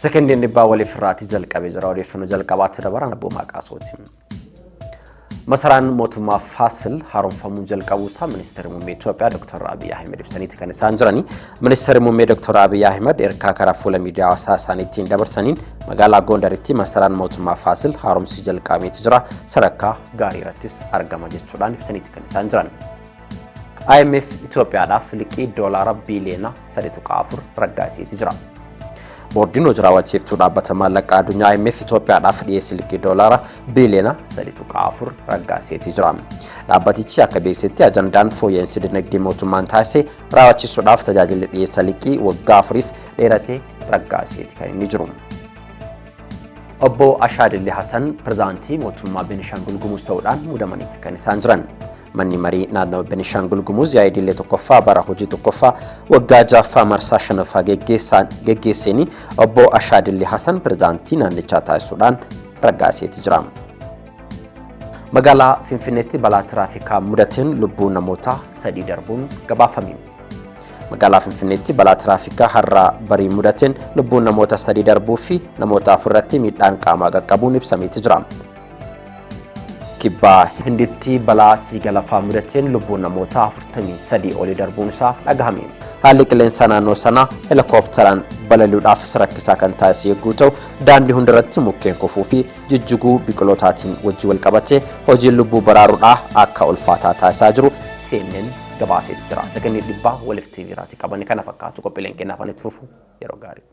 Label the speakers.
Speaker 1: Sekondiin dhibbaa waliif irraati jalqabee jira. Odeeffannoo jalqabaatti dabaran abboo maqaasooti. Masaraan mootummaa Faasil haaromfamuu jalqabuusaa ministeerri muummee Itoophiyaa Dr. Abiy Ahmed ibsaniiti kan isaan jirani. Ministeerri muummee Dr. Abiy Ahmed ergaa karaa fuula miidiyaa hawaasaa isaaniitiin dabarsaniin magaalaa Gondaritti masaraan mootummaa Faasil haaromsi jalqabeeti jira. Sadarkaa gaarii irrattis argama jechuudhaan ibsaniiti kan isaan jiran. IMF Itoophiyaadhaaf liqii doolaara biiliyoona 3.4 raggaasiseeti jira. Boordiin hojii raawwachiiftuu dhaabbata maallaqaa addunyaa IMF Itoophiyaadhaaf dhiyeessii liqii doolaara biiliyoona 3.4 raggaasiseeti jira. Dhaabbatichi akka beeksisetti ajandaan fooyya'insi dinagdee mootummaan taasise raawwachiisuudhaaf tajaajila dhiyeessa liqii waggaa 4f dheeratee raggaasiseeti kan inni jiru. Obbo Ashaadillee Hassan pirezidaantii mootummaa Beenishaangul Gumuz ta'uudhaan muudamaniiti kan isaan jiran. Manni marii naannoo Beenishaangul Gumuz yaa'idillee tokkoffaa bara hojii tokkoffaa waggaa jaffaa marsaa shanaffaa geggeessanii obbo Ashaadillee Hassan pirezidaantii naannichaa taasisuudhaan raggaasiseeti jira. Magaalaa Finfinneetti balaa tiraafikaa mudateen lubbuu namoota 3 darbuun gabaafame. Magaalaa Finfinneetti balaa tiraafikaa har'a barii mudateen lubbuu namoota 3 darbuu fi namoota 4 irratti miidhaan qaamaa qaqqabuun ibsameeti jira. Kibbaa Hinditti balaa siigalafaa mudateen lubbuu namoota 43 olii darbuun isaa dhagahame. Haalli qilleensaa naannoo sanaa helikoophteraan balali'uudhaaf rakkisaa kan taasise yogguu ta'u daandii hundarratti mukkeen kufuu fi jijjiguu biqilootaatiin wajjin wal qabatee hojiin lubbuu baraaruudhaa akka ulfaataa taasisaa jiru CNN gabaaseeti jira. Sekondii dhibbaa Waliif TV irratti qabanne kana fakkaatu qophiileen kennaafanitti fufu yeroo gaarii.